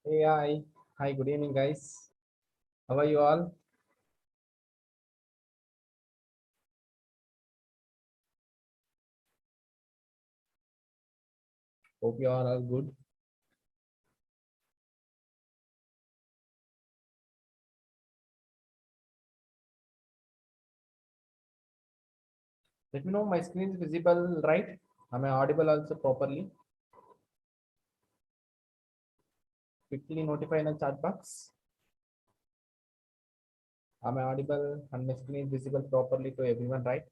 Hey, hi, good evening, guys. How are you all? Hope you are all good. Let me know my screen is visible, right? Am I audible also properly? Quickly notify in a chat box. Am I audible and my screen is visible properly to everyone, right?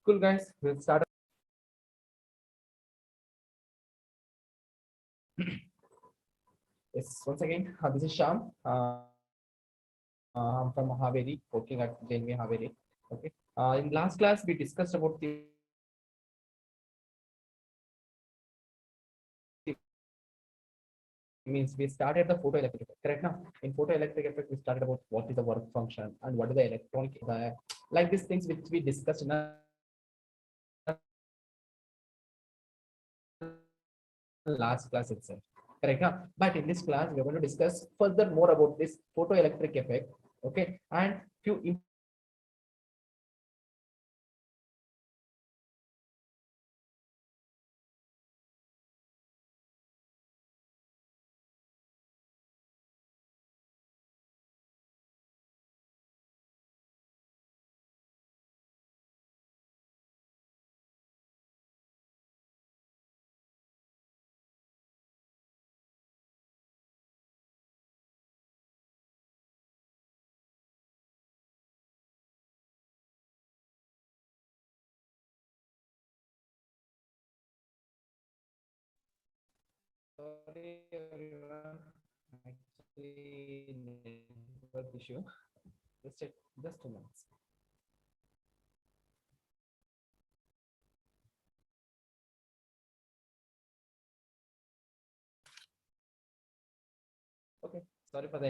Cool, guys. We'll start. Yes, once again, this is Sham. I'm from Haveri, working at JNV Haveri. Okay. In last class, we discussed about the means we started the photoelectric effect, correct now? In photoelectric effect, we started about what is the work function and what is the electronic, like these things which we discussed in a last class itself, correct now? But in this class, we're going to discuss further more about this photoelectric effect, okay? And few sorry everyone, actually network issue. Just 2 minutes. Okay, sorry for the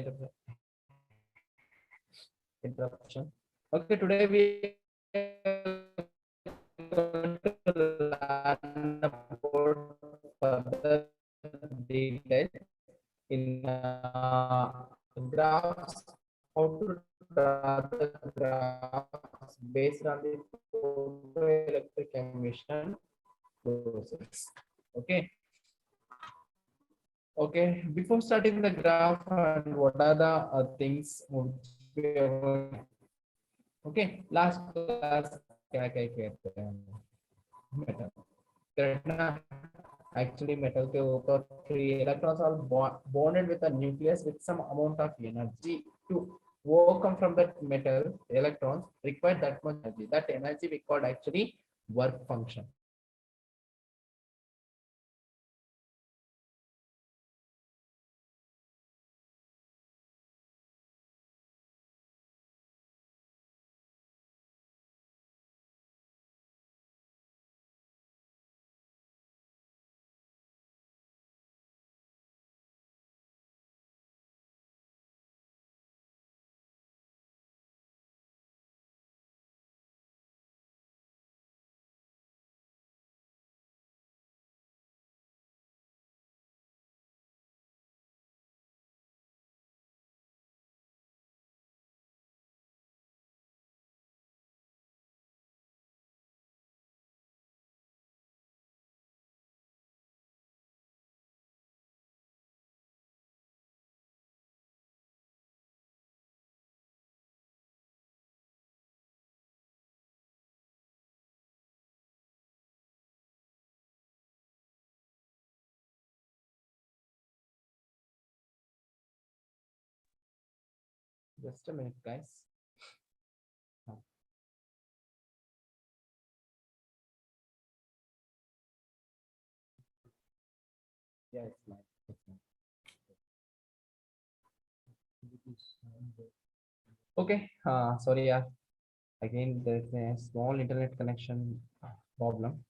interruption. Okay, today we are going to learn about further detail in graphs, how to draw the graphs based on the photoelectric emission process. Okay. Okay. Before starting the graph and what are the things which we are going. Okay. Last class क्या क्या कहते हैं metal. Correct ना? Actually metal के ऊपर three electrons are bonded with a nucleus with some amount of energy to overcome from that metal electrons require that much energy. That energy we called actually work function. Just a minute, guys. Yeah, it's mine. It's mine. Okay. Sorry, yeah. Again, there's a small internet connection problem.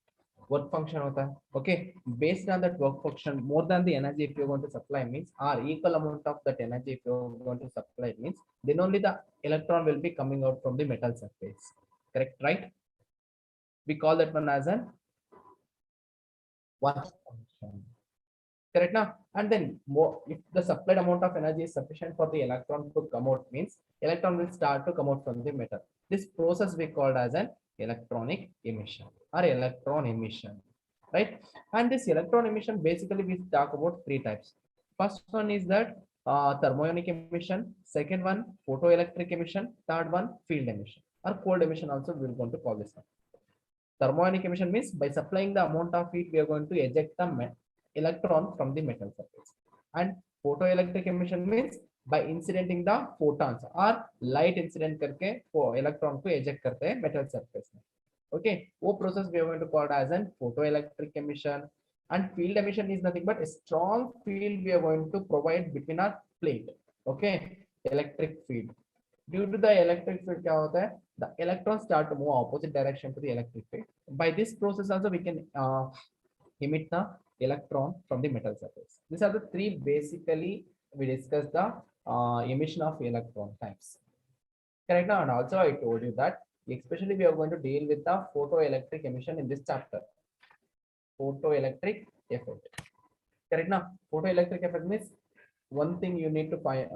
work function hota hai. Okay, based on that work function, more than the energy if you're going to supply means, or equal amount of that energy if you're going to supply means, then only the electron will be coming out from the metal surface. Correct, right? We call that one as an work function. Correct now. And then more, if the supplied amount of energy is sufficient for the electron to come out means, electron will start to come out from the metal. This process we called as an electronic emission or electron emission, right? And this electron emission, basically we talk about three types. First one is that thermionic emission, second one photoelectric emission, third one field emission or cold emission also we are going to call this one. Thermionic emission means by supplying the amount of heat, we are going to eject the electron from the metal surface. And photoelectric emission means by incidenting the photons or light incident करके वो electron को eject करते हैं metal surface में. Okay, वो process we are going to call it as an photoelectric emission. And field emission is nothing but a strong field we are going to provide between our plate. Okay, electric field. Due to the electric field क्या होता है, the electrons start to move opposite direction to the electric field. By this process also we can emit the electron from the metal surface. These are the three basically we discussed the emission of electron types. Correct now, and also I told you that especially we are going to deal with the photoelectric emission in this chapter. Photoelectric effect. Correct now, photoelectric effect means one thing you need to find,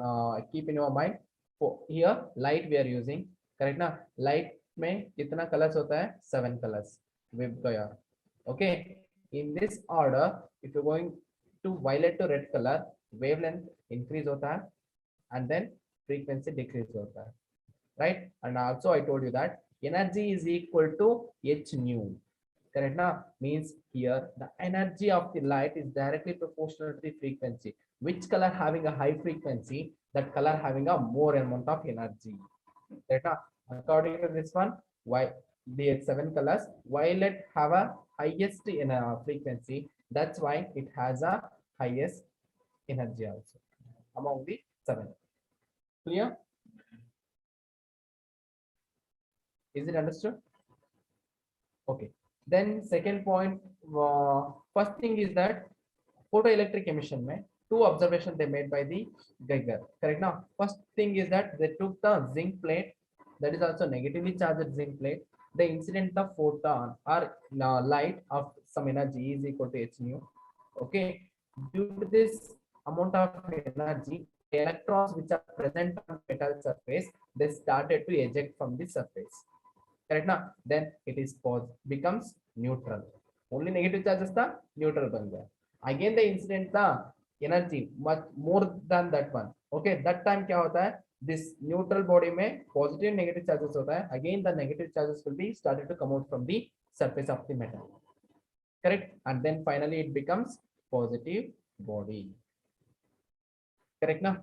keep in your mind. For here light we are using. Correct now, light में कितना colors होता है? 7 colors. Waveguide. Okay. In this order, if you're going to violet to red color, wavelength increase hota hai, and then frequency decrease hota hai, right? And also I told you that energy is equal to h nu. Correct now, means here the energy of the light is directly proportional to the frequency. Which color having a high frequency, that color having a more amount of energy. Correct now, according to this one, why the 7 colors, violet have a highest in a frequency, that's why it has a highest energy also among the 7. Clear? Is it understood? Okay, then second point, first thing is that photoelectric emission mein two observations they made by the Geiger. Correct now, first thing is that they took the zinc plate, that is also negatively charged zinc plate. The incident the photon or light of some energy is equal to h nu. Okay, due to this amount of energy, the electrons which are present on metal surface, they started to eject from the surface. Correct now, then it is becomes neutral. Only negative charges the neutral ban gaya. Again the incident the energy much more than that one. Okay, that time क्या होता है, this neutral body में positive negative charges होता है. Again the negative charges will be started to come out from the surface of the metal. Correct, and then finally it becomes positive body. Correct now.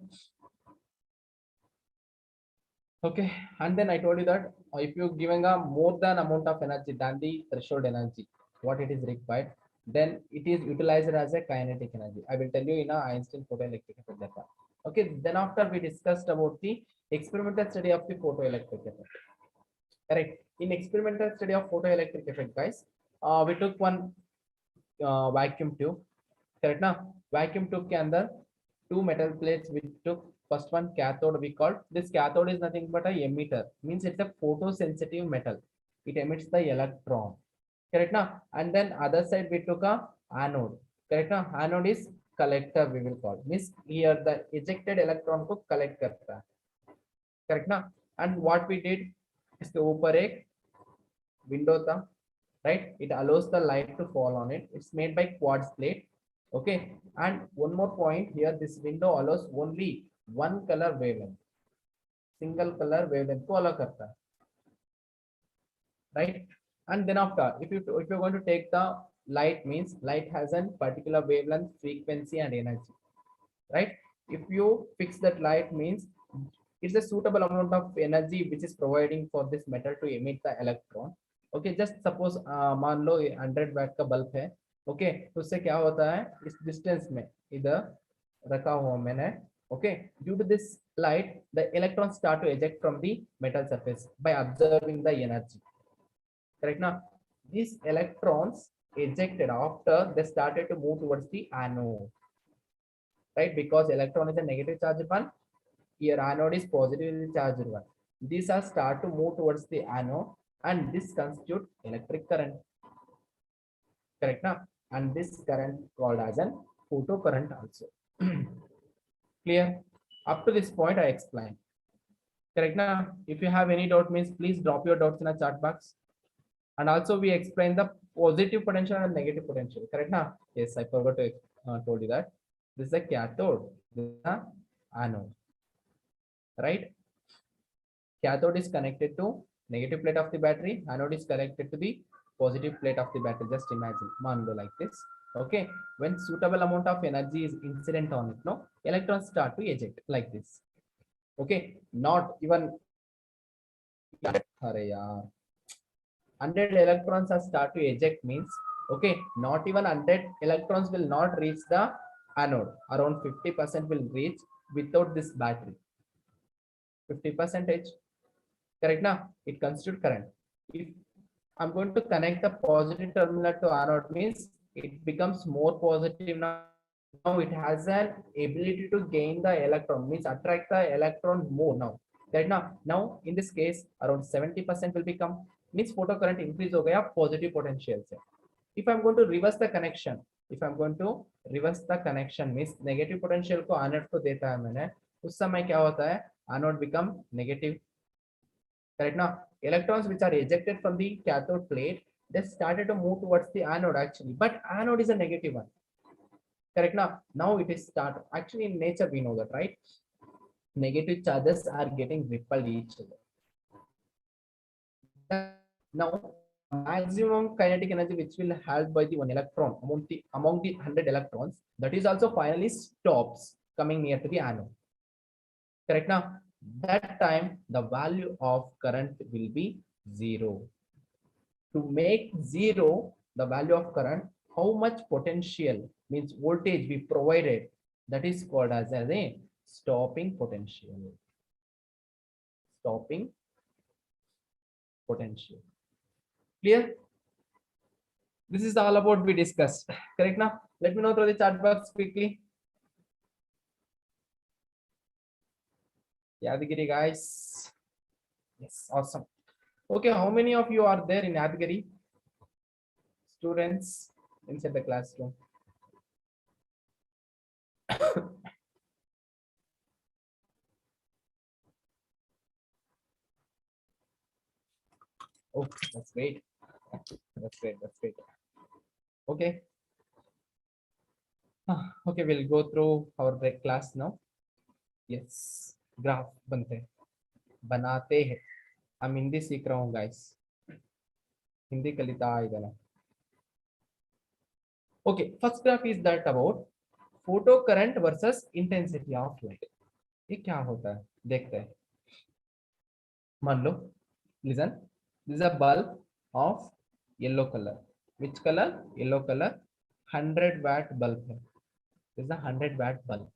Okay, and then I told you that if you giving a more than amount of energy than the threshold energy, what it is required, then it is utilized as a kinetic energy. I will tell you in a Einstein photoelectric effect data. Okay, then after we discussed about the experimental study of the photoelectric effect. Correct. In experimental study of photoelectric effect, guys, we took one vacuum tube. Correct now, vacuum tube के अंदर two metal plates we took. First one cathode we called. This cathode is nothing but a emitter, means it's a photosensitive metal. It emits the electron. Correct now, and then other side we took a anode. Correct now, anode is collector we will call, means here the ejected electron को collect करता है. Correct now, and what we did, इसके ऊपर एक window था, right? It allows the light to fall on it. It's made by quartz plate. Okay, and one more point here, this window allows only one color wavelength, single color wavelength को allow करता है, right? And then after, if you're going to take the light, means light has a particular wavelength, frequency and energy, right? If you fix that light, means it's a suitable amount of energy which is providing for this metal to emit the electron. Okay, just suppose मान लो 100 watt का bulb है. Okay, तो उससे क्या होता है, इस distance में इधर रखा हुआ मैंने. Okay, due to this light, the electrons start to eject from the metal surface by absorbing the energy. Correct now, these electrons ejected after they started to move towards the anode, right? Because electron is a negative charged one, here anode is positively charged one. These are start to move towards the anode, and this constitute electric current, correct now? And this current called as an photocurrent also. Clear? Up to this point I explained. Correct now? If you have any doubt means please drop your doubts in a chat box. And also we explain the positive potential and negative potential. Correct now? Yes, I forgot to told you that. This is a cathode, this is a anode. Right? Cathode is connected to negative plate of the battery, anode is connected to the positive plate of the battery. Just imagine, Mando like this. Okay, when suitable amount of energy is incident on it, no, electrons start to eject like this. Okay, not even 100 electrons are start to eject means, okay, not even 100 electrons will not reach the anode. Around 50% will reach without this battery. 50%, correct now? It constitutes current. If I'm going to connect the positive terminal to anode means it becomes more positive now. Now it has an ability to gain the electron, means attract the electron more now. Right now, in this case around 70% will become, means photocurrent increase हो गया positive potential से. If I'm going to reverse the connection, means negative potential को anode को देता है मैंने, उस समय क्या होता है, anode become negative. Correct now, electrons which are ejected from the cathode plate, they started to move towards the anode actually, but anode is a negative one. Correct now it is start, actually in nature we know that, right? Negative charges are getting repelled each other. Now maximum kinetic energy which will held by the one electron among the 100 electrons, that is also finally stops coming near to the anode. Correct now, that time the value of current will be 0. To make 0 the value of current, how much potential, means voltage we provided, that is called as a stopping potential. Stopping potential. Clear? This is all about we discussed. Correct now? Let me know through the chat box quickly. Yadagiri guys. Yes, awesome. Okay, how many of you are there in Yadagiri? Students inside the classroom. Oh, that's great. That's great. Okay. Okay, we'll go through our class now. Yes, graph बनाते हैं. I'm Hindi सीख रहा हूँ guys. Hindi Kalita इधर. Okay, first graph is that about photo current versus intensity of light. ये क्या होता है देखते हैं. मान लो, listen, this is a bulb of yellow color. Which color? Yellow color. 100 watt bulb है. This is a 100 watt bulb.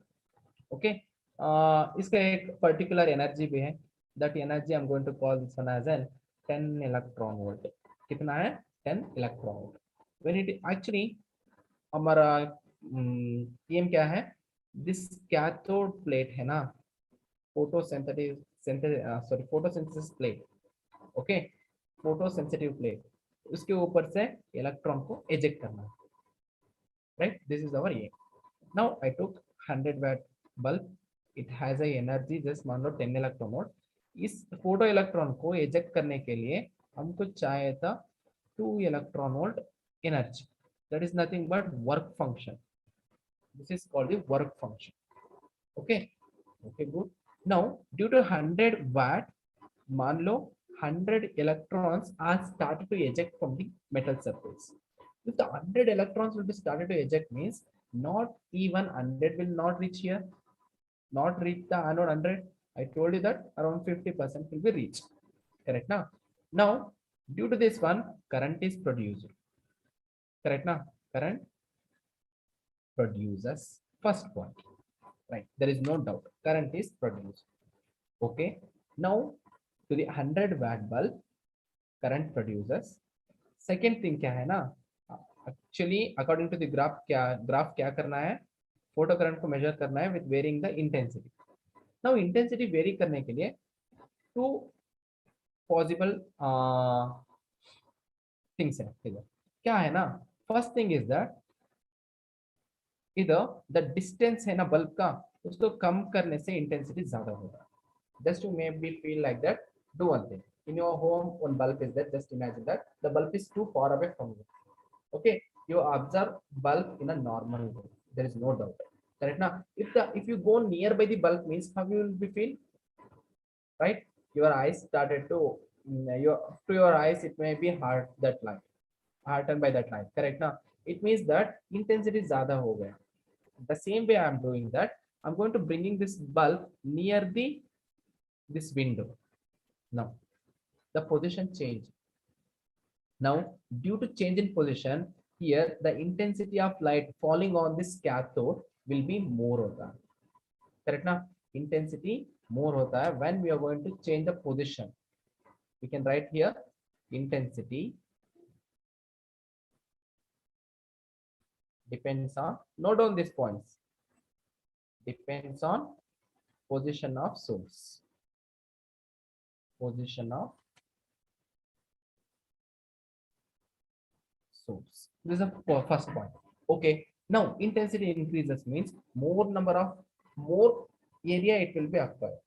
Okay. इसका एक particular energy भी है. That energy I'm going to call this one as an 10 electron volt. कितना है? 10 electron volt. When it actually हमारा aim क्या है, दिस कैथोड प्लेट है ना, photosynthesis plate. Okay, photosensitive plate, उसके ऊपर से इलेक्ट्रॉन को एजेक्ट करना है, right? This is our aim. Now I took 100 watt bulb, it has a energy just मान लो 10 इलेक्ट्रॉन वोल्ट. इस फोटो इलेक्ट्रॉन को एजेक्ट करने के लिए हमको चाहिए था 2 electron volt energy. That is nothing but work function. This is called the work function. Okay, good. Now due to 100 watt, मान लो 100 electrons are started to eject from the metal surface. If the 100 electrons will be started to eject means not even 100 will not reach here, not reach the anode 100. I told you that around 50% will be reached. Correct now? Now due to this one, current is produced. Correct now? Current produces, first point, right? There is no doubt, current is produced. Okay, now to the 100 watt bulb, current produces. Second thing क्या है ना, actually according to the graph क्या करना है, photo current को measure करना है with varying the intensity. Now intensity vary करने के लिए टू पॉसिबल थिंग्स है इधर। क्या है ना, फर्स्ट थिंग इज दैट इधर द डिस्टेंस है ना बल्ब का, उसको कम करने से इंटेंसिटी ज्यादा होगा। Just to make me feel like that, do one thing. In your home, one bulb is there. Just imagine that the bulb is too far away from you. Okay, you observe bulb in a normal way. There is no doubt. Correct now. If you go nearby the bulb means how you will be feel, right? Your eyes started to your eyes it may be hard that light, hardened by that light. Correct now. It means that intensity zyada ho gaya. The same way I am doing that. I'm going to bringing this bulb near the this window. Now the position change. Now, due to change in position, here the intensity of light falling on this cathode will be more hota hai. Correct na? Intensity more hota hai when we are going to change the position. We can write here intensity depends on, note down these points, depends on position of source. Position of source. This is the first point. Okay. Now intensity increases means more area it will be acquired.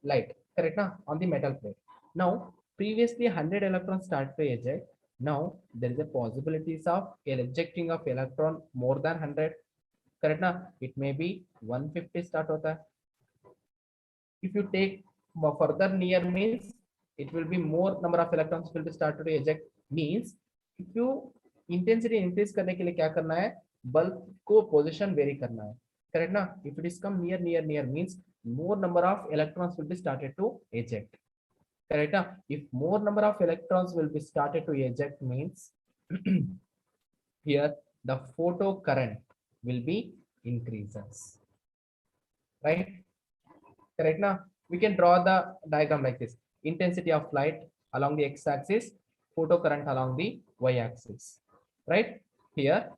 Light. Correct now on the metal plate. Now previously 100 electrons start to eject. Now there is a possibilities of ejecting of electron more than 100. Correct now it may be 150 start hota hai. If you take further near means it will be more number of electrons will be started to eject means if you intensity increase करने के लिए क्या करना है, bulb को position vary करना है। Correct ना? If it is come near means more number of electrons will be started to eject। Correct ना? If more number of electrons will be started to eject means here the photo current will be increases, right? Correct now we can draw the diagram like this: intensity of light along the x-axis, photo current along the y-axis, right? Here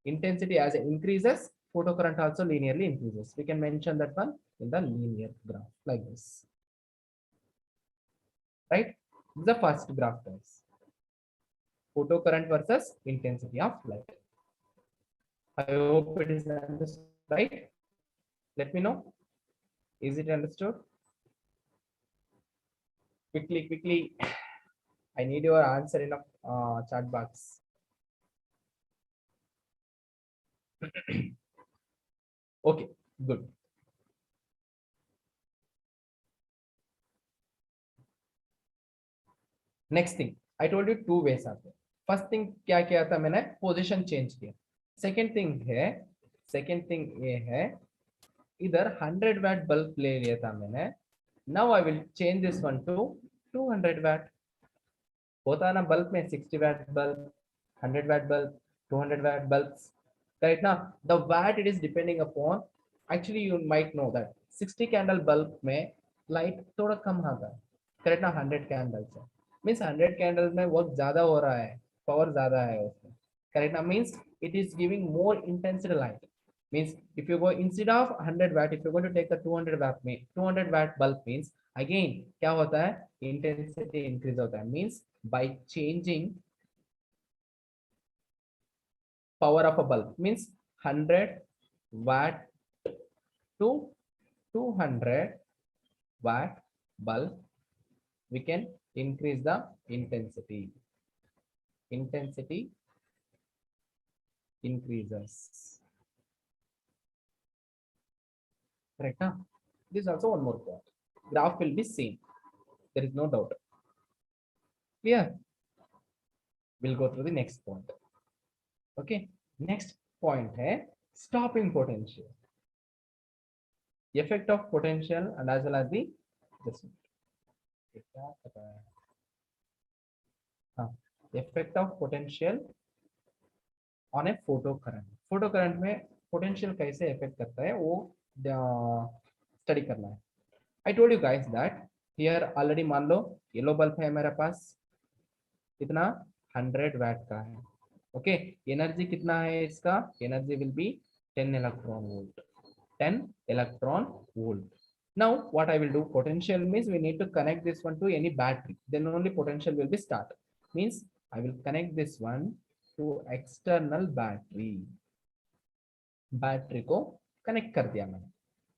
intensity as it increases, photo current also linearly increases. We can mention that one in the linear graph like this, right? This is the first graph, guys. Photo current versus intensity of light. I hope it is understood, right? Let me know, is it understood? Quickly, I need your answer in a chat box. Okay, good. Next thing, I told you two ways आते हैं. First thing क्या किया था मैंने, position change किया. Second thing ये है, इधर 100 watt bulb ले लिया था मैंने. Now I will change this one to 200 watt. होता है ना बल्ब में 60 watt bulb, 100 watt bulb, 200 watt bulbs. Right now, the watt it is depending upon. Actually, you might know that 60 candle bulb में light थोड़ा कम आता है. Correct ना, 100 candles है. Means 100 candles में work ज़्यादा हो रहा है, power ज़्यादा है उसमें. Correct ना, means it is giving more intense light. Means if you go instead of 100 watt, if you're going to take a 200 watt bulb means again क्या होता है, intensity increase होता है. Means by changing power of a bulb means 100 watt to 200 watt bulb, we can increase the intensity. Intensity increases. Correct? Huh? This is also one more point. Graph will be same. There is no doubt. Clear? We'll go through the next point. Okay. Next point है stopping potential. Effect of potential and as well as the effect of potential on a photo current. Photo current में potential कैसे effect करता है वो study करना है. I told you guys that here already मान लो yellow bulb है मेरे पास, कितना 100 watt का है. ओके, एनर्जी कितना है इसका, energy will be 10 electron volt, 10 electron volt. Now what I will do, potential means we need to connect this one to any battery, then only potential will be started. Means I will connect this one to external battery. Battery को connect कर दिया मैंने,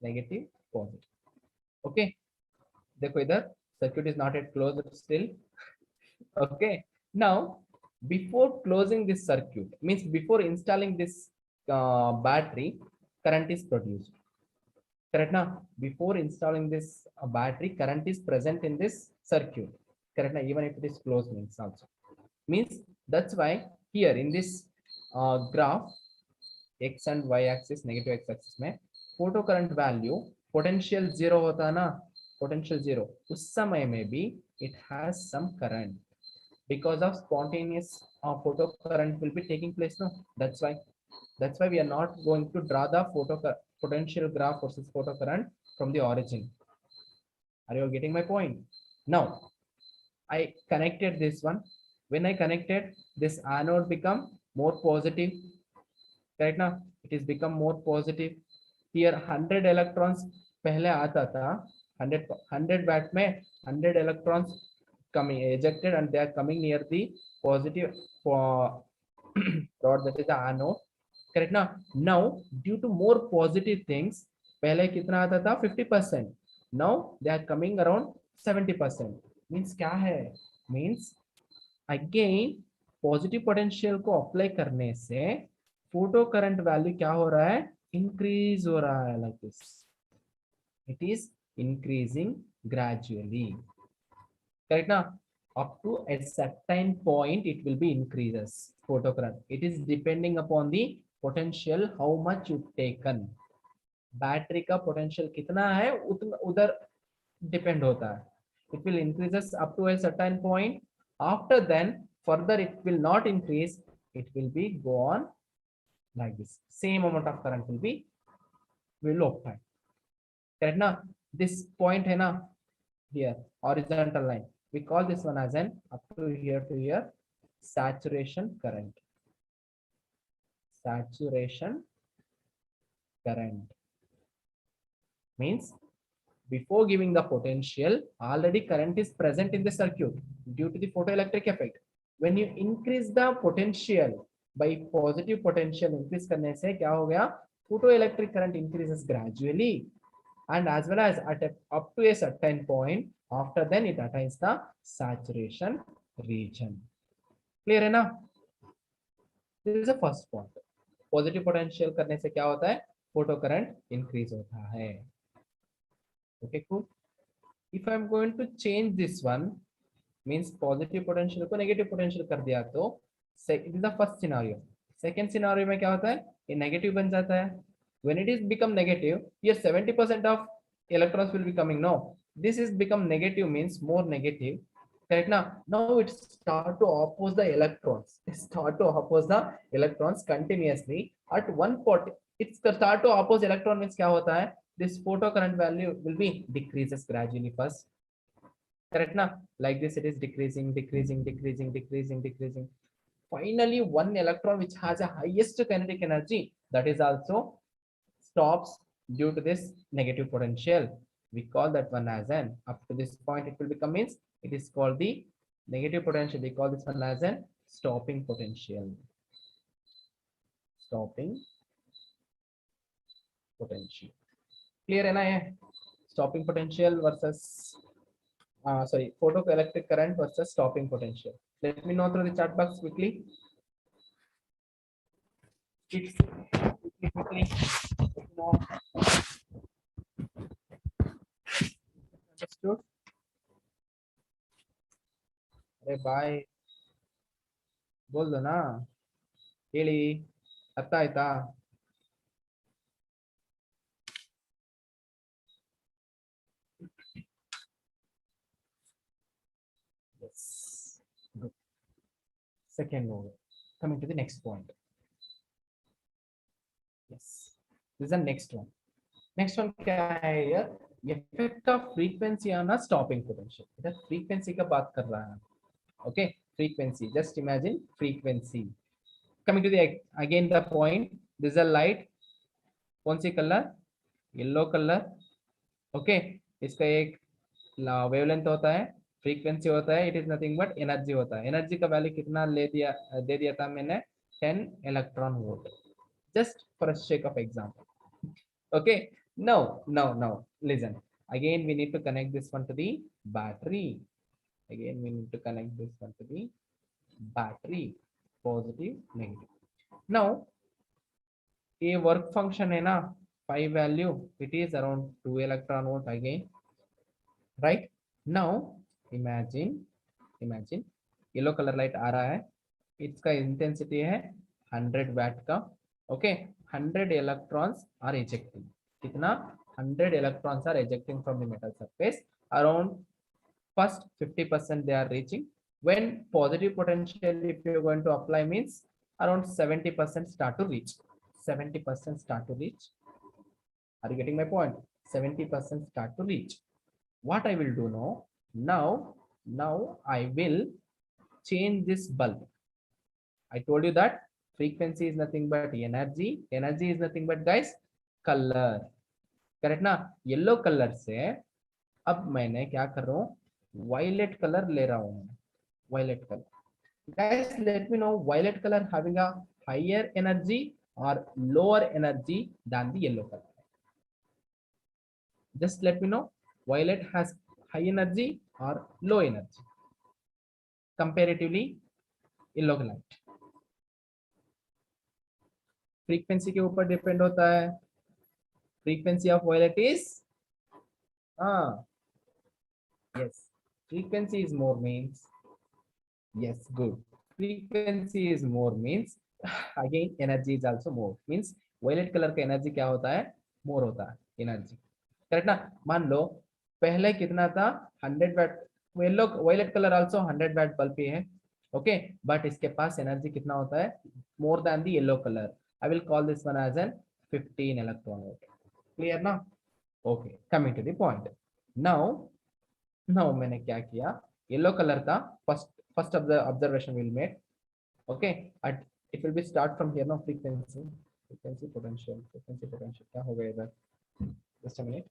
negative positive. Okay, देखो इधर circuit is not at close still. Okay, now before closing this circuit, means before installing this battery, current is produced, correct now? Before installing this battery, current is present in this circuit, correct now? Even if it is closed means also, means that's why here in this graph, x and y axis, negative x axis में photo current value potential zero होता है ना, potential zero, उस समय में भी it has some current because of spontaneous photo current will be taking place, no? That's why we are not going to draw the potential graph versus photo current from the origin. Are you getting my point? Now I connected this one. When I connected, this anode become more positive, right now it is become more positive. Here 100 electrons पहले आता था, 100 watt में 100 electrons coming ejected and they are coming near the positive rod, that is the anode, correct ना? Now due to more positive things, पहले कितना आता था 50%, now they are coming around 70%. means क्या है, means again पॉजिटिव पोटेंशियल को apply करने से फोटो करंट वैल्यू क्या हो रहा है, इंक्रीज हो रहा है, like this it is increasing gradually, correct ना? up to a certain point it will be increases photo current. It is depending upon the potential, how much you taken, battery का potential कितना है उतना उधर depend होता है. It will increases up to a certain point. After then further it will not increase, it will be go on like this, same amount of current will obtain, correct ना? This point है ना, here horizontal line, we call this one as an up to here saturation current. Saturation current means before giving the potential, already current is present in the circuit due to the photoelectric effect. When you increase the potential by positive potential increase करने से क्या हो गया, photoelectric current increases gradually and as well as at up to a certain point, after then it attains the saturation region. Clear है ना? This is the first point. Positive potential करने से क्या होता है, photo current increase होता है. Okay, cool. If I'm going to change this one, means positive potential को negative potential कर दिया तो it is the first scenario. Second scenario में क्या होता है, ये negative बन जाता है. When it is become negative, here 70% of electrons will be coming. No, this is become negative means more negative. Correct now? Now it start to oppose the electrons. It start to oppose the electrons continuously at one point. It start to oppose electron means क्या होता है, this photo current value will be decreases gradually first, correct na? Like this it is decreasing, decreasing. Finally one electron which has a highest kinetic energy, that is also stops due to this negative potential. We call that one as an, up to this point it will become, means it is called the negative potential. We call this one as an stopping potential. Stopping potential. Clear है ना ये? Stopping potential versus sorry, photoelectric current versus stopping potential. Let me know through the chat box quickly. Quickly. Understood? अरे bye बोल दो ना, ಹೇಳಿ ಅರ್ಥ ಆಯ್ತಾ? Yes. Good. Second one. Coming to the next point. Yes. This is the next one. Next one क्या है यार? Effect of frequency on a stopping potential. इधर frequency का बात कर रहा है. Okay, frequency. Just imagine frequency. coming to the again the point, this is a light, कौन सी कलर, येलो कलर, ओके, इसका एक वेवलेंथ होता है, फ्रीक्वेंसी होता है, it is nothing but energy होता है, एनर्जी का वैल्यू कितना दे दिया था मैंने, 10 electron volt, just for a sake of example. Okay, now listen, again we need to connect this one to the battery, again we need to connect this one to the battery, positive negative. Now ये work function है ना, 5 value, it is around 2 electron volt again, right. Now imagine yellow colour light आ रहा है, इसका intensity है 100 VAT का, okay, 100 electrons are ejecting, कितना, 100 electrons are ejecting from the metal surface, around first 50% they are reaching, when positive potential if you are going to apply means around 70% start to reach, 70% start to reach, are you getting my point, 70% start to reach. What I will do now I will change this bulb. I told you that frequency is nothing but energy is nothing but guys color, correct ना. Yellow colour से अब मैंने क्या कर रहा हूँ, violet colour ले रहा हूँ, violet colour. Guys, let me know violet color having a higher energy or lower energy than the yellow color. Just let me know, violet has high energy or low energy comparatively yellow light. Frequency के ऊपर depend होता है. Frequency of violet is yes, frequency is more means, yes, good, frequency is more means again energy is also more means violet color का energy क्या होता है, more होता है energy, करेक्ट ना. मान लो पहले कितना था, 100 watt, yellow violet colour also 100 watt bulb ही है, ओके, बट इसके पास एनर्जी कितना होता है, more than the yellow colour. I will call this one as an 15 electron volt, clear ना. Okay, coming to the point. Now मैंने क्या किया, येलो कलर का first observation will make, okay, at it will be start from here. No frequency potential क्या हो गया इधर, just a minute.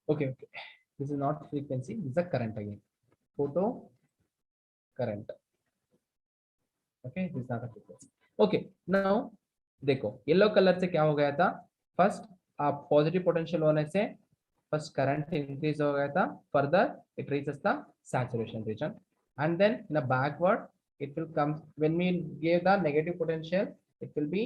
Okay, this is not frequency, this is a current again, photo current, okay, this is not a frequency. Okay, now देखो yellow colour से क्या हो गया था, फर्स्ट आप पॉजिटिव पोटेंशियल होने से फर्स्ट करंट इंक्रीज हो गया था, further it reaches the saturation region, and then in the backward it will come when we give the negative potential, it will be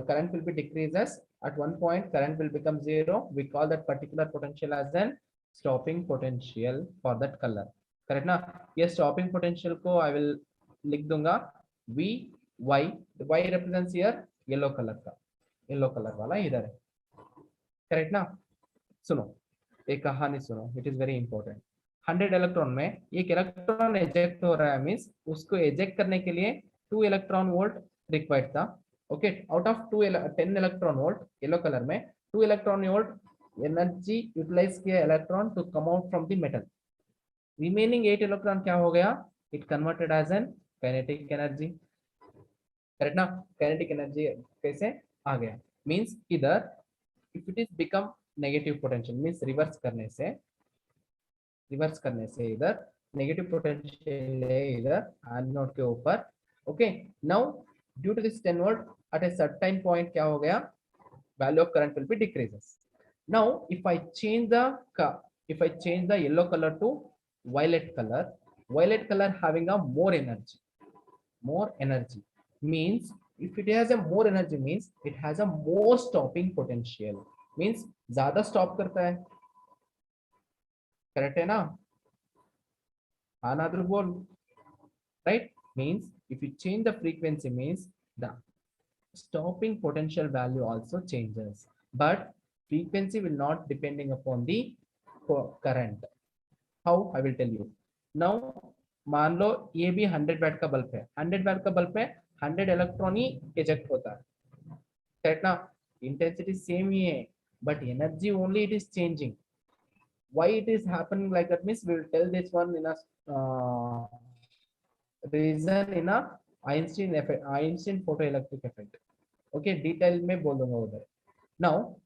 current will be decreases. At one point current will become zero, we call that particular potential as an stopping potential for that color, correct ना. ये stopping potential को I will लिख दूंगा V Y, Y represents here yellow colour का, yellow colour वाला इधर है, correct ना. सुनो एक कहानी सुनो, it is very important. 100 electron में एक इलेक्ट्रॉन एजेक्ट हो रहा है, मींस उसको एजेक्ट करने के लिए 2 इलेक्ट्रॉन वोल्ट रिक्वायर्ड था, okay. Out of 10 electron volt yellow colour में 2 इलेक्ट्रॉन वोल्ट एनर्जी यूटिलाइज किया electron to come out from the metal. Remaining 8 electron क्या हो गया, it converted as an kinetic energy, correct ना. काइनेटिक एनर्जी कैसे आ गया, मींस इधर if it is become negative potential means reverse करने से इधर नेगेटिव पोटेंशियल है इधर एनोड के ऊपर, okay. Now due to this 10 volt at a certain point क्या हो गया, value of current will be decreases. Now if I change the yellow colour to violet color having a more energy means if it has a more energy means it has a more stopping potential, means ज्यादा stop करता है, correct है ना. हाँ ना ध्रुव बोल, right. means if you change the frequency means the stopping potential value also changes, but frequency will not depending upon the current. How I will tell you. now मान लो ये भी 100 वैट का बल्ब है, 100 वैट का bulb है, 100 electron ही eject होता है, correct ना. इंटेंसिटी सेम ही है, but energy only it is changing, Why it is happening like that means we will tell this one in a reason in a Einstein effect, Einstein photoelectric effect. Okay, detail में बोल दूंगा उधर. Now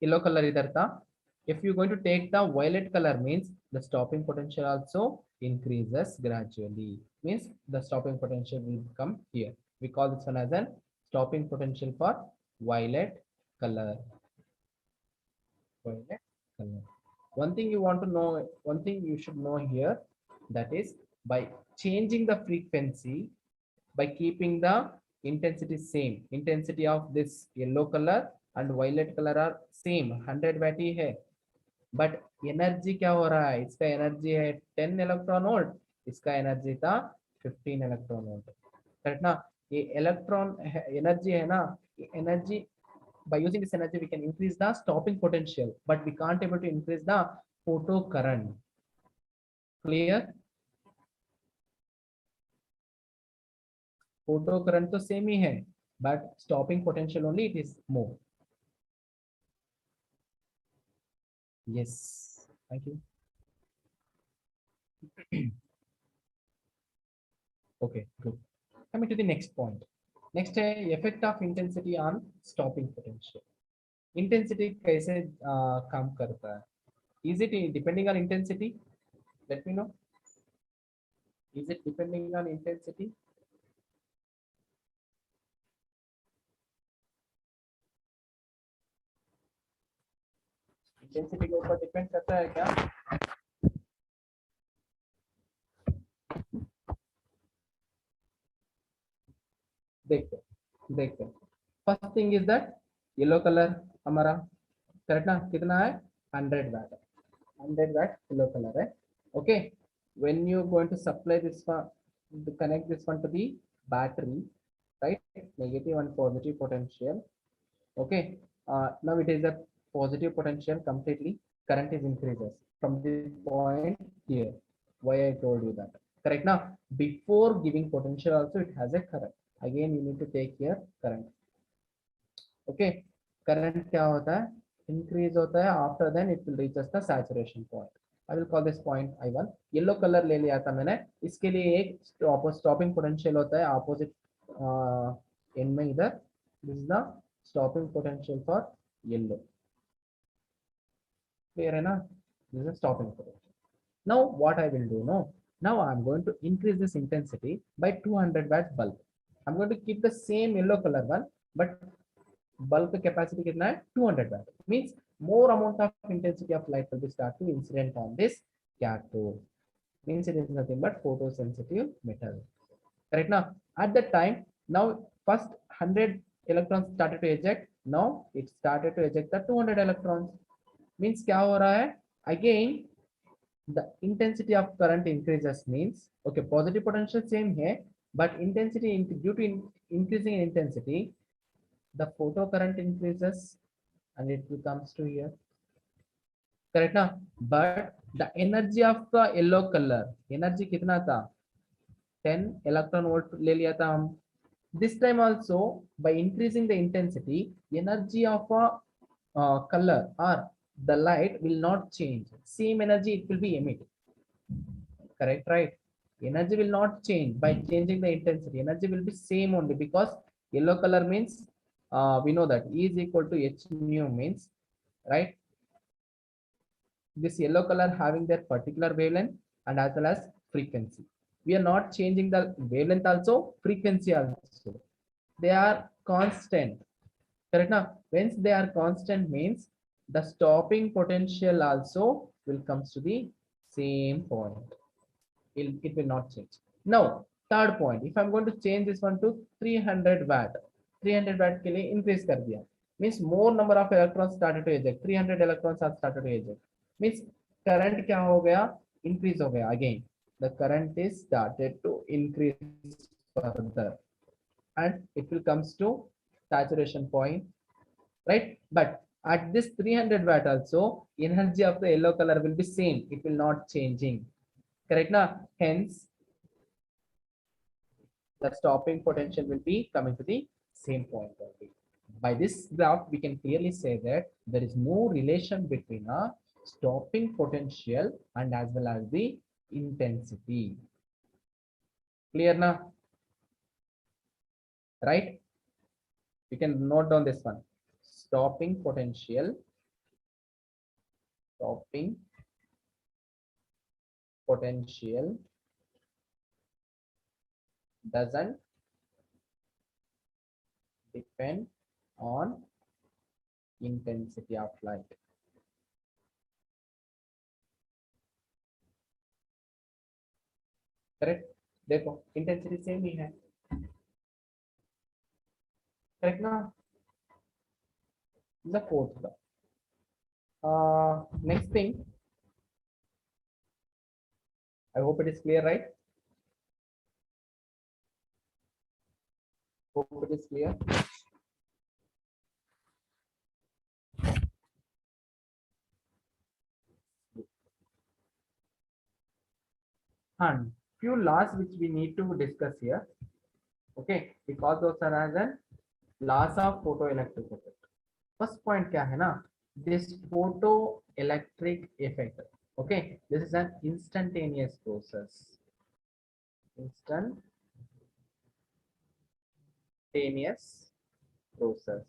yellow color इधर था. If you're going to take the violet color means the stopping potential also increases gradually. Means the stopping potential will come here. We call this one as an stopping potential for violet color. Violet color. One thing you want to know, one thing you should know here, that is by changing the frequency, by keeping the intensity same, intensity of this yellow color and violet color are same, 100 watt ही है, but energy क्या हो रहा है, इसका energy है 10 electron volt, इसका energy था 15 electron volt. Correct ना. ये इलेक्ट्रॉन एनर्जी है ना, ये energy, by using this energy we can increase the stopping potential but we can't able to increase the photo current. Clear. Photo current तो same ही है but stopping potential only it is more. Yes, thank you. Okay, good. Coming to the next point. Next है effect of intensity on stopping potential. Intensity कैसे काम करता है? Is it depending on intensity? Let me know. Is it depending on intensity? Intensity के ऊपर depend करता है क्या? देखते देखते. First thing is that yellow colour हमारा करेक्ट ना, कितना है 100 watt, 100 watt येलो कलर है. Okay, when you going to supply this one, to connect this one to the battery, right, negative and positive potential. Okay, now it is a positive potential completely, current is increases from the point here. Why I told you that, correct now. Before giving potential also it has a current. Again you need to take here current. Okay, current क्या होता है, increase होता है, after then it will reaches the saturation point. I will call this point I1. Yellow colour ले लिया था मैंने, इसके लिए एक स्टॉपिंग पोटेंशियल होता है ऑपोजिट एंड में इधर. This is the stopping potential for yellow. Clear है ना. This is stopping potential. Now what I will do, no, now I'm going to increase this intensity by 200 watt bulb. I'm going to keep the same yellow color one, but bulb capacity कितना है 200 watt. Means more amount of intensity of light will be start to incident on this cathode. Means it is nothing but photosensitive metal. Correct now. At that time, now first 100 electrons started to eject. Now it started to eject the 200 electrons. Means क्या हो रहा है, again the intensity of current increases. Means okay, positive potential same here, but intensity due to increasing in intensity, the photo current increases and it comes to here. Correct now. But the energy of the yellow color, energy कितना था 10 electron volt ले लिया था हम. This time also by increasing the intensity, energy of a color or the light will not change, same energy it will be emitted. Correct, right? Energy will not change by changing the intensity, energy will be same only, because yellow color means we know that E is equal to H nu means, right, this yellow color having their particular wavelength and as well as frequency. We are not changing the wavelength also, frequency also, they are constant. Correct now. Once they are constant means the stopping potential also will comes to the same point. It will not change. Now third point, if I'm going to change this one to 300 watt, 300 watt के लिए increase कर दिया, means more number of electrons started to eject, 300 electrons are started to eject. Means current क्या हो गया, increase हो गया. Again the current is started to increase further and it will comes to saturation point, right? But at this 300 watt also energy of the yellow color will be same, it will not changing. Correct now. Hence the stopping potential will be coming to the same point only. By this graph we can clearly say that there is no relation between a stopping potential and as well as the intensity. Clear now? Right? You can note down this one. Stopping potential, stopping potential doesn't depend on intensity of light. Correct, देखो intensity same ही है, correct ना. The fourth next thing, I hope it is clear, right? Hope it is clear. And few laws which we need to discuss here, okay, because those are as an laws of photoelectric effect. First point क्या है ना, this photoelectric effect, okay, this is an instantaneous process, instantaneous process,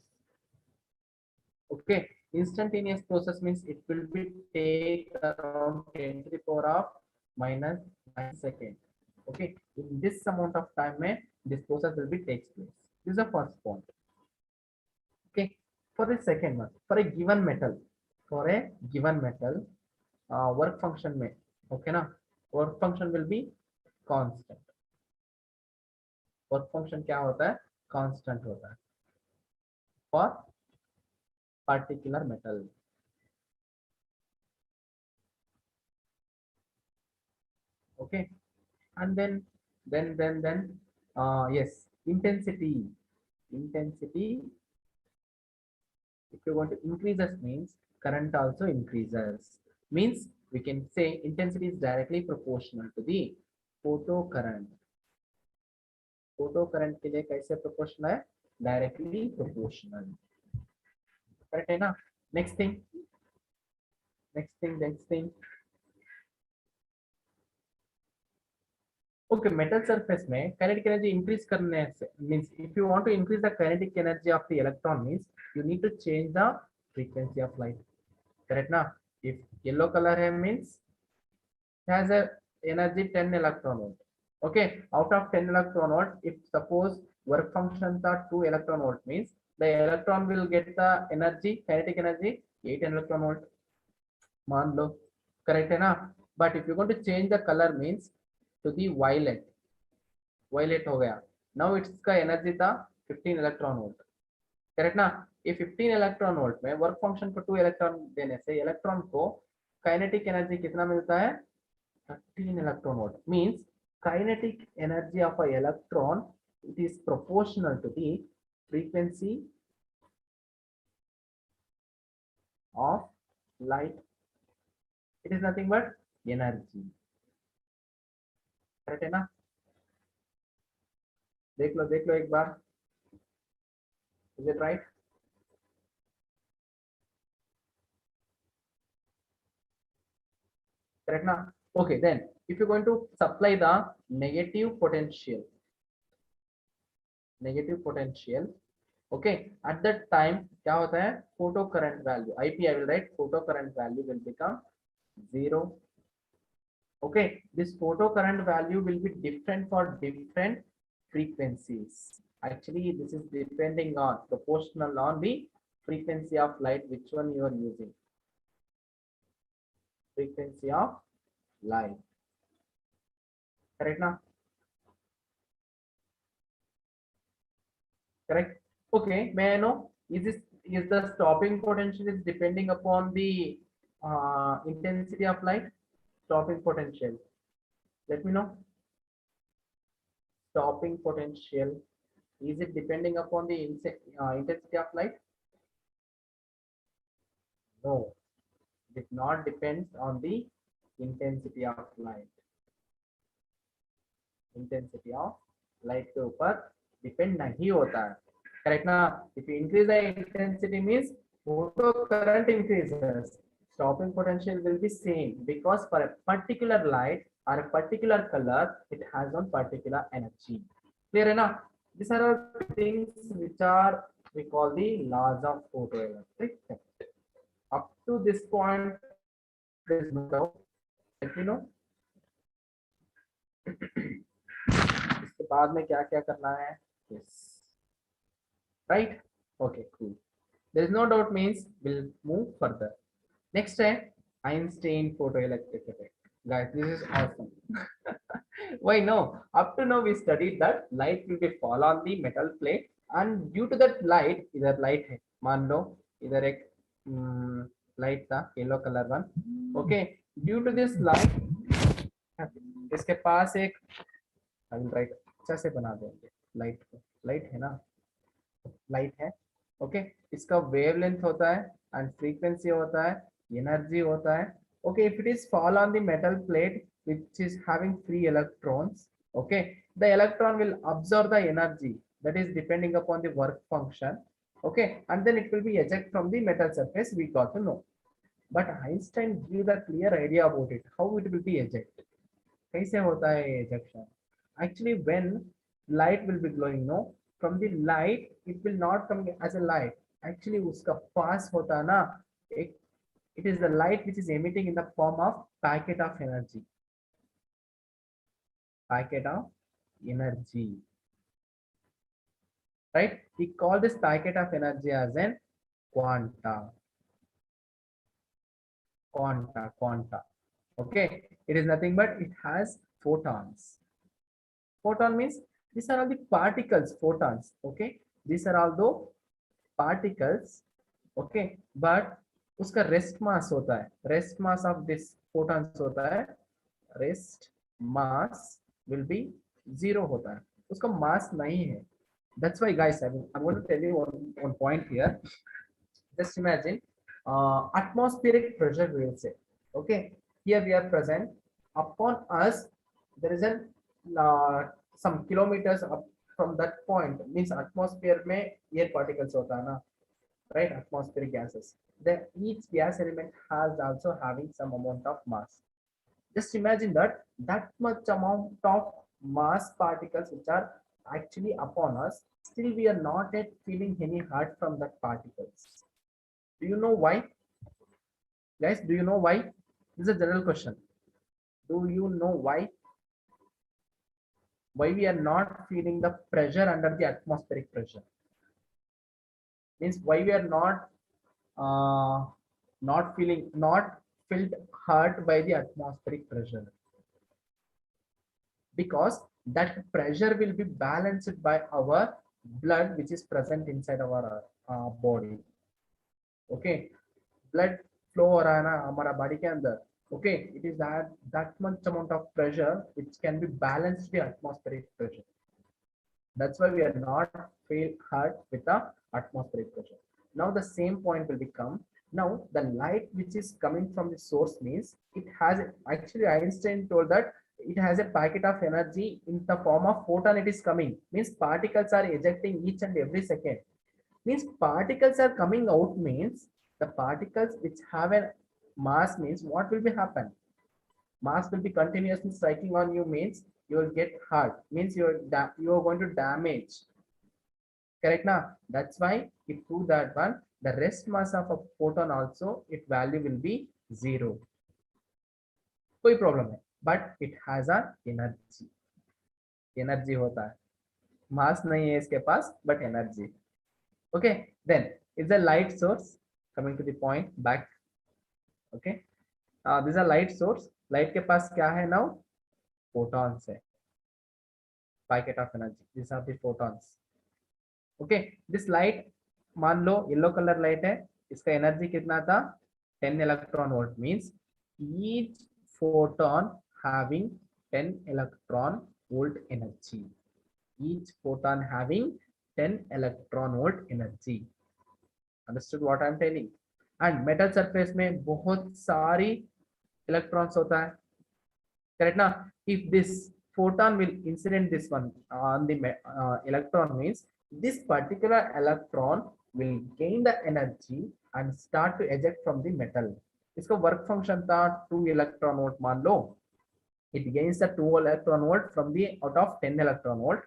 okay. Instantaneous process means it will be take around 10 to the power of minus 9 second, okay. In this amount of time mein, this process will be takes place. This is the first point, okay. For the second one, for a given metal, for a given metal, work function में, okay ना, work function will be constant. Work function क्या होता है, constant होता है for particular metal, okay. And then yes, intensity, if you want to increase this means current also increases, means we can say intensity is directly proportional to the photo current. Photo current के लिए कैसे proportional है, directly proportional, correct है ना. Next thing okay, metal surface में kinetic energy increase करने से means if you want to increase the kinetic energy of the electron means you need to change the frequency of light, correct ना. If yellow colour है means has a energy 10 electron volt, okay. Out of 10 electron volt, if suppose work functions are 2 electron volt means the electron will get the energy, kinetic energy 8 electron volt, मान लो, correct है ना. But if you want to change the color means to the violet हो गया, now its का energy था 15 electron volt, correct ना. ये 15 electron volt में work function को 2 electron देने से electron को kinetic energy कितना मिलता है, 13 electron volt, means kinetic energy of a electron, it is proportional to the frequency of light. It is nothing but energy, correct है ना. देख लो एक बार, is it right? Correct ना. Okay, then if you're going to supply the negative potential, okay, at that time क्या होता है, photo current value IP, I will write photo current value will become 0, okay. This photo current value will be different for different frequencies. Actually this is depending on proportional on the frequency of light, which one you are using, frequency of light, correct now, correct. Okay, may I know, is the stopping potential is depending upon the intensity of light, stopping potential, let me know. Stopping potential, is it depending upon the intensity of light? No, it not depends on the intensity of light, intensity of light के ऊपर depend नहीं होता है, correct ना. If you increase the intensity means photo current increases, Stopping potential will be same because for a particular light or a particular color, it has one particular energy. Clear enough? These are all things which are we call the laws of photoelectric effect. Up to this point, there is no doubt. Let me know. इसके बाद में क्या क्या करना है? Yes. Right? Okay, cool. There is no doubt means we'll move further. Next time, Einstein photoelectric effect. Guys, this is awesome. Why no? Up to now we studied that light will be fall on the metal plate and due to that light, इधर light है. मान लो इधर एक light था yellow color one. Okay, due to this light, इसके पास एक I will write अच्छा से बना देंगे light को. Light है ना? Light है. ओके इसका वेवलेंथ होता है एंड फ्रीक्वेंसी होता है एनर्जी होता है okay if it is fall on the metal plate which is having free electrons okay the electron will absorb the energy that is depending upon the work function okay and then it will be eject from the metal surface we got to know but Einstein gave the clear idea about it how it will be eject कैसे होता है ejection actually when light will be glowing no from the light it will not come as a light actually uska pass hota na ek, it is the light which is emitting in the form of packet of energy right we call this packet of energy as an quanta okay it is nothing but it has photons photon means these are all the particles photons okay these are all the particles okay but उसका rest mass होता है rest mass of this photons होता है rest mass will be 0 होता है उसका mass नहीं है that's why guys I'm going to tell you one point here just imagine atmospheric pressure we will say okay here we are present upon us there is an some kilometers up from that point means atmosphere में air particles होता है ना right atmospheric gases the each gas element has also having some amount of mass just imagine that much amount of mass particles which are actually upon us still we are not yet feeling any hurt from that particles do you know why guys do you know why this is a general question do you know why we are not feeling the pressure under the atmospheric pressure means why we are not felt hurt by the atmospheric pressure because that pressure will be balanced by our blood which is present inside our body okay blood flow हो रहा है ना हमारा body के अंदर okay it is that much amount of pressure which can be balanced the atmospheric pressure that's why we are not feel hurt with the atmospheric pressure now the same point will become now the light which is coming from the source means it has actually Einstein told that it has a packet of energy in the form of photon it is coming means particles are ejecting each and every second means particles are coming out means the particles which have a mass means what will be happen mass will be continuously striking on you means you will get hurt means you are going to damage correct now that's why it prove that one the rest mass of a photon also its value will be 0 कोई problem है but it has a energy होता है mass नहीं है इसके पास but energy okay then is the light source coming to the point back okay this is a light source light के पास क्या है now photons है packet of energy these are the photons okay this light मान लो yellow colour light है इसका energy कितना था 10 electron volt means each photon having 10 electron volt energy each photon having 10 electron volt energy understood what I'm telling and metal surface में बहुत सारी electrons होता है correct ना if this photon will incident this one on the electron means this particular electron will gain the energy and start to eject from the metal इसका work function था 2 electron volt मान लो. It gains the 2 electron volt from the out of 10 electron volt,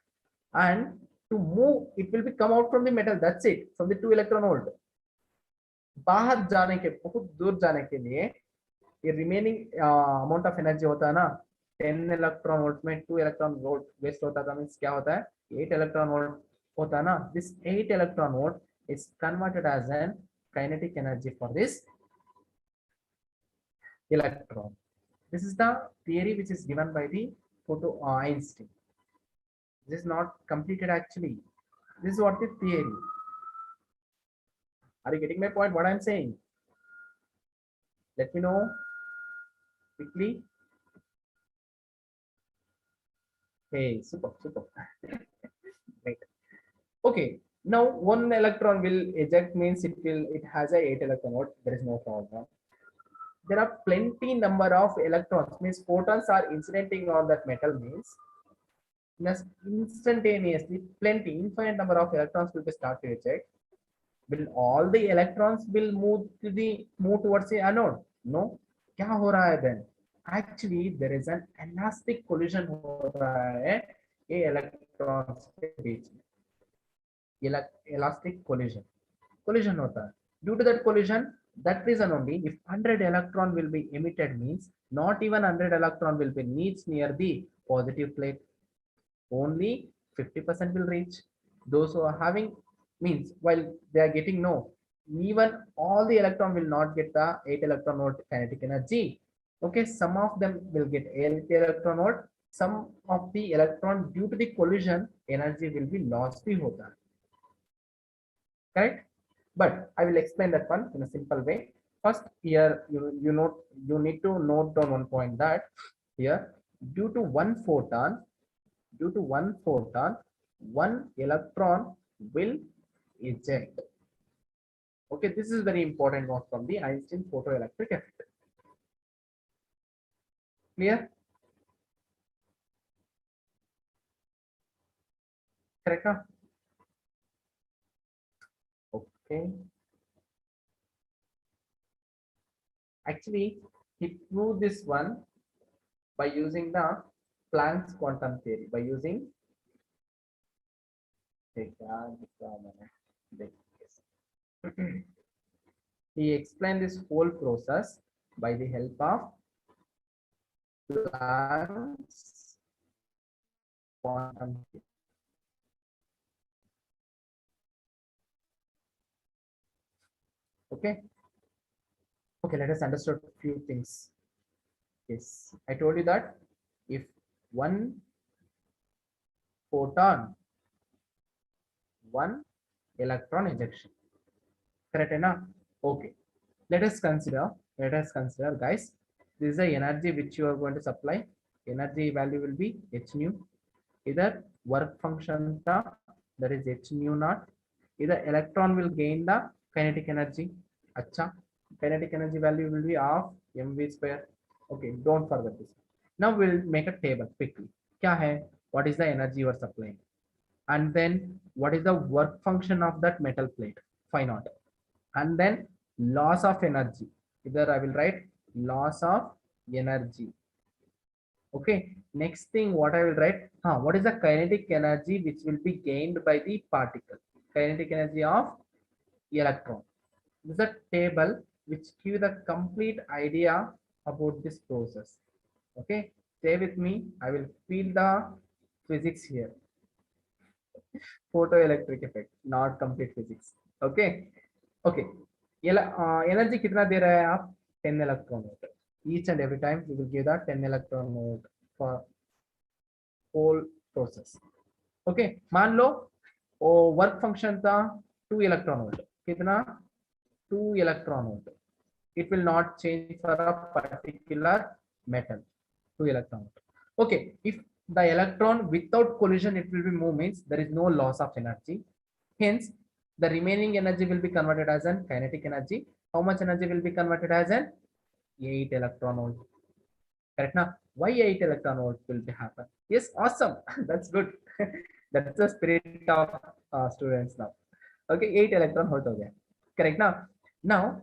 and to move it will be come out from the metal. That's it, from the 2 electron volt. बाहर जाने के बहुत दूर जाने के लिए ये रिमेनिंग अमाउंट ऑफ एनर्जी होता है ना, 10 इलेक्ट्रॉन वोल्ट में 2 इलेक्ट्रॉन वोल्ट वेस्ट होता था, मींस क्या होता है 8 इलेक्ट्रॉन वोल्ट होता है ना. This 8 electron volt is converted as an kinetic energy for this electron. This is the theory which is given by the Einstein. This is not completed actually. This is what the theory. Are you getting my point? What I'm saying? Let me know quickly. Hey, super. Right. Okay. Now one electron will eject, means it has a 8 electron volt. There is no problem. There are plenty number of electrons, means photons are incidenting on that metal, means instantaneously plenty infinite number of electrons will be start to eject. Will all the electrons will move towards the anode? No. क्या हो रहा है then? Actually there is an elastic collision हो रहा है ये electrons के बीच में. Elastic collision होता है. Due to that collision, that reason only, if 100 electron will be emitted, means not even 100 electron will be near the positive plate. Only 50% will reach. Those who are having, means while they are getting, no, even all the electron will not get the 8 electron volt kinetic energy. Okay, some of them will get 8 electron volt. Some of the electron due to the collision energy will be lost bhi hota. Correct? But I will explain that one in a simple way. First, here you need to note down one point, that here due to one photon, one electron will eject. Okay, this is very important one from the Einstein photoelectric effect. Clear? Correct? Huh? Okay. Actually, he proved this one by using the Planck's quantum theory, by using he explained this whole process by the help of Planck's quantum theory. Okay. Okay, let us understand a few things. Yes, I told you that if one photon, one electron ejection, correct enough? Okay, let us consider guys, this is the energy which you are going to supply. Energy value will be h nu. Either work function that is h nu naught, either electron will gain the kinetic energy. Acha, kinetic energy value will be of mv square. Okay, don't forget this. Now we'll make a table quickly. Kya hai? What is the energy you are supplying? And then what is the work function of that metal plate? Phi naught. And then loss of energy. Either I will write loss of energy. Okay. Next thing, what I will write? What is the kinetic energy which will be gained by the particle? Kinetic energy of electron. This is a table which give the complete idea about this process. Okay, stay with me. I will feel the physics here. Photoelectric effect, not complete physics. Okay. Okay. Energy कितना दे रहा है आप? 10 electron volt. Each and every time we will give that 10 electron volt for whole process. Okay. मान लो work function था 2 electron volt. कितना? 2 electron volt. It will not change for a particular metal. 2 electron volt. Okay, if the electron without collision it will be move, means there is no loss of energy. Hence, the remaining energy will be converted as an kinetic energy. How much energy will be converted as an 8 electron volt? Correct now? Why 8 electron volt will be happen? Yes, awesome. That's good. That's the spirit of students now. Okay, 8 electron volt ho gaya. Correct now? Now,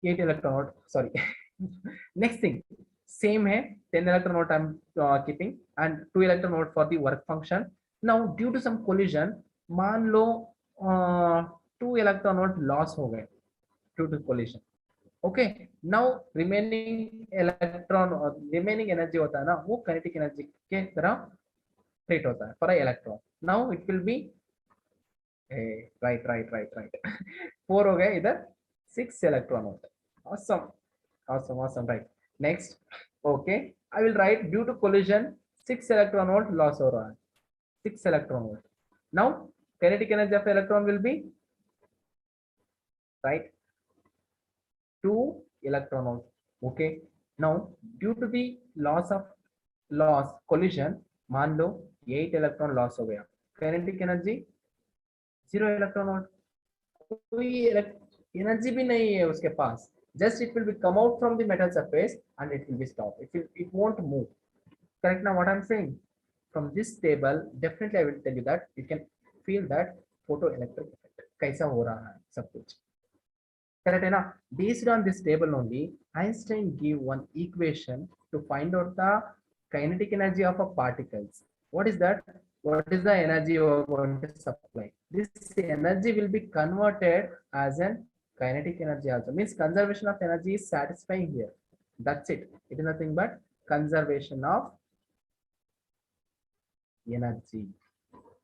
8 electron volt, sorry. Next thing, same है, 10 electron volt I'm keeping and 2 electron volt for the work function. Now due to some collision, मान लो 2 electron volt loss हो गए due to collision. Okay, now remaining energy होता है ना, वो kinetic energy के तरह treat होता है for a electron. Now it will be right. 4 हो गए इधर, 6 electron volt. Awesome, right. Next, okay, I will write due to collision 6 electron volt loss हो रहा है, 6 electron volt. Now kinetic energy of electron will be, right, 2 electron volt. Okay, now due to the loss collision, मान लो 8 electron loss हो गया, kinetic energy 0 electron volt. कोई energy भी नहीं है उसके पास, just it will be come out from the metal surface and it will be stopped, it won't move. Correct now what I'm saying? From this table definitely I will tell you that you can feel that photoelectric effect कैसा हो रहा है सब कुछ. Correct है ना? Based on this table only, Einstein give one equation to find out the kinetic energy of a particles. What is that? What is the energy you are going to supply? This energy will be converted as an kinetic energy also. Means conservation of energy is satisfying here. That's it. It is nothing but conservation of energy.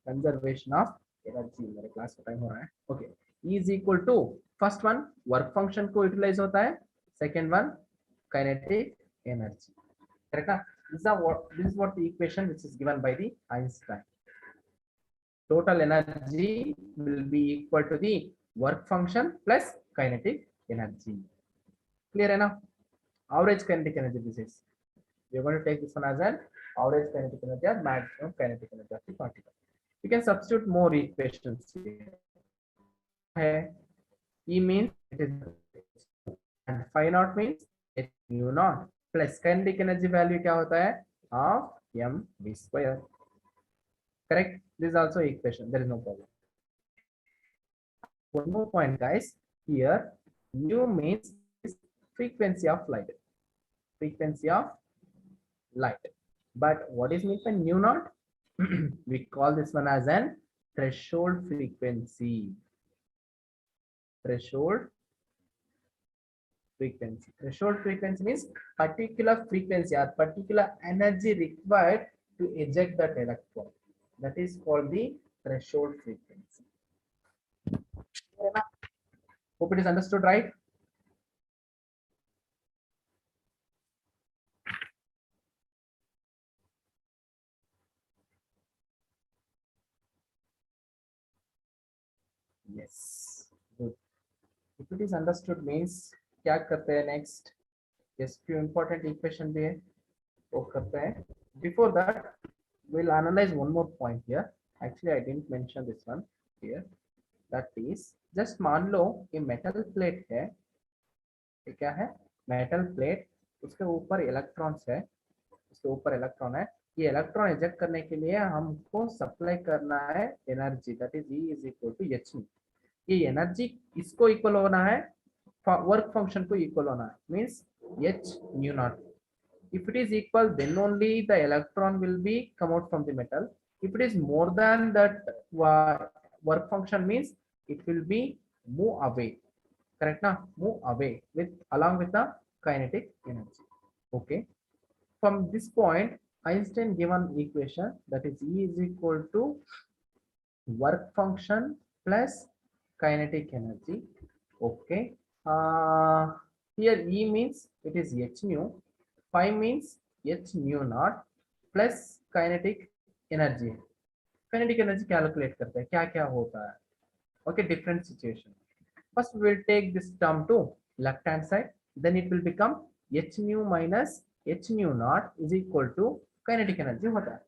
Conservation of energy. मेरे class का time हो रहा है. Okay. E is equal to first one work function को utilize होता है. Second one kinetic energy. Correct ना? This is what the equation which is given by the Einstein. Total energy will be equal to the work function plus kinetic energy. Clear है ना? Average kinetic energy this is. We are going to take this one as an average kinetic energy or maximum kinetic energy of the particle. You can substitute more equations here. E means it is and phi naught means it mu naught plus kinetic energy value क्या होता है? Half mv square. Correct? This is also equation. There is no problem. One more point, guys. Here, mu means frequency of light. Frequency of light. But what is meant by mu naught? We call this one as an threshold frequency. Threshold frequency. Threshold frequency means particular frequency or particular energy required to eject that electron. That is called the threshold frequency. Hope it is understood, right? Yes. Good. If it is understood means क्या करते हैं next? Yes, few important equation भी है वो करते हैं. Before that, we'll analyze one more point here. Actually, I didn't mention this one here. That is, just मान लो ये metal plate है, ये क्या है? Metal plate, उसके ऊपर इलेक्ट्रॉन्स है, उसके ऊपर इलेक्ट्रॉन है. ये इलेक्ट्रॉन इजेक्ट करने के लिए हमको सप्लाई करना है energy, that is E is equal to h. ये एनर्जी इसको इक्वल होना है, वर्क फंक्शन को इक्वल होना है, means h mu naught. If it is equal, then only the electron will be come out from the metal. If it is more than that work function means it will be move away. Correct na? Move away with along with the kinetic energy. Okay. From this point, Einstein given equation that is E is equal to work function plus kinetic energy. Okay. Here E means it is h mu. Phi means h mu naught plus kinetic energy. Kinetic energy calculate करते हैं, क्या क्या होता है. Okay, different situation. First we will take this term to left hand side, then it will become h mu minus h mu naught is equal to kinetic energy होता है.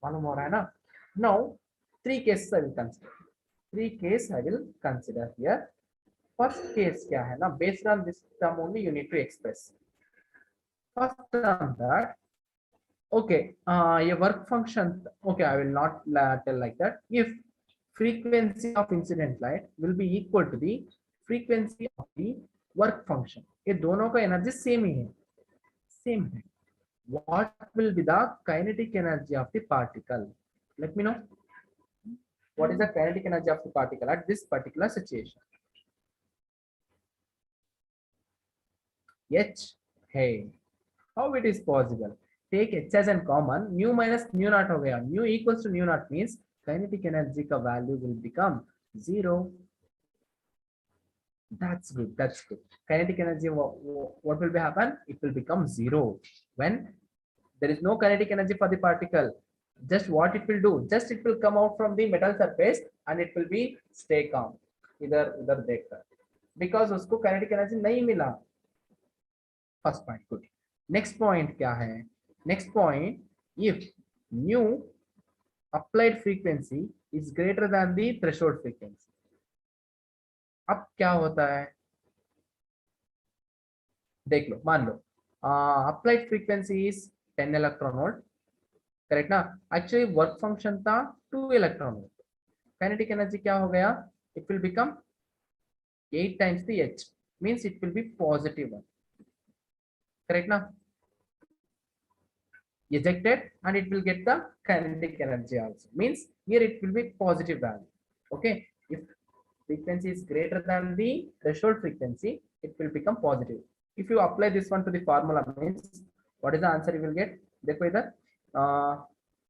मालूम हो रहा है ना? Now 3 cases I will consider. 3 cases I will consider here. First case क्या है ना? Based on this term only you need to express. First term that okay, a work function. Okay, I will not tell like that. If frequency of incident light will be equal to the frequency of the work function. ये दोनों का energy same ही है, same है. What will be the kinetic energy of the particle? Let me know. What is the kinetic energy of the particle at this particular situation? H. Hey, how it is possible? Take H as a common, mu minus mu naught हो गया. Mu equals to mu naught means kinetic energy का value will become 0. That's good. That's good. Kinetic energy, what will be happen? It will become 0 when there is no kinetic energy for the particle. Just what it will do? Just it will come out from the metal surface and it will be stay calm. इधर उधर देखकर, because उसको kinetic energy नहीं मिला. First point, good. Next point क्या है? Next point, if mu applied frequency is greater than the threshold frequency. अब क्या होता है? देख लो, मान लो applied frequency is 10 electron volt, correct ना? एक्चुअली वर्क फंक्शन था 2 इलेक्ट्रॉन वोल्ट. काइनेटिक एनर्जी क्या हो गया? It will become 8 times the h, means it will be positive one, correct na? Ejected and it will get the kinetic energy also, means here it will be positive value. Okay, if frequency is greater than the threshold frequency, it will become positive. If you apply this one to the formula, means what is the answer you will get? देखो इधर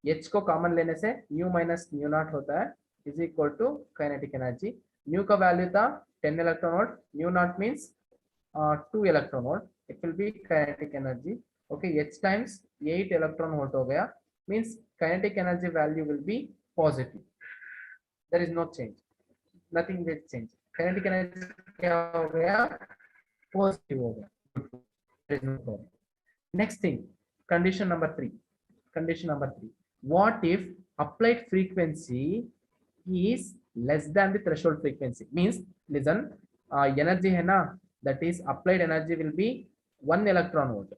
h को common लेने से mu minus mu naught होता है is equal to kinetic energy. mu का value था 10 electron volt, mu naught means 2 electron volt, it will be kinetic energy. Okay, h times 8 electron volt हो गया, means kinetic energy value will be positive. There is no change, nothing will change. Kinetic energy क्या हो गया? Positive हो गया. There is no problem. Next thing, condition number 3. Condition number 3. What if applied frequency is less than the threshold frequency? Means, listen, energy है ना, that is applied energy will be 1 electron volt.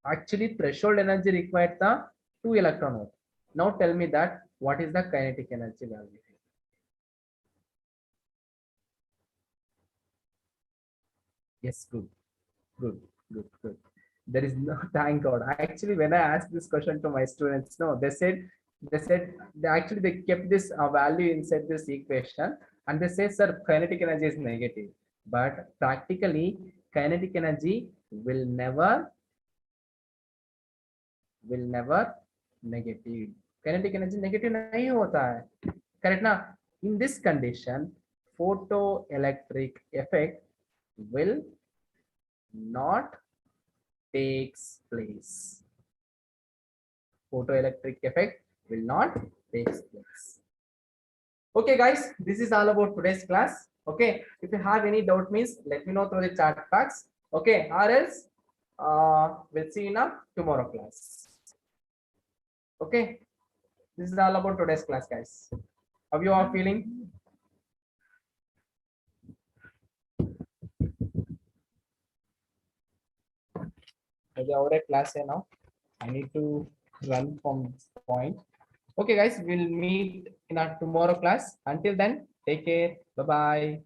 Actually, threshold energy required था 2 electron volt. Now tell me that what is the kinetic energy value? Yes, good, good, good, good. There is no, thank God. Actually, when I asked this question to my students, no, they actually they kept this value inside this equation, and they say, sir, kinetic energy is negative. But practically, kinetic energy will never negative. Kinetic energy negative नहीं होता है, correct ना? In this condition, photoelectric effect will not takes place. Photoelectric effect will not takes place. Okay, guys, this is all about today's class. Okay, if you have any doubt, means let me know through the chat box. Okay, or else we'll see you in a tomorrow class. Okay, this is all about today's class, guys. How you are feeling? Our class here now. I need to run from this point. Okay, guys, we'll meet in our tomorrow class. Until then, take care. Bye bye.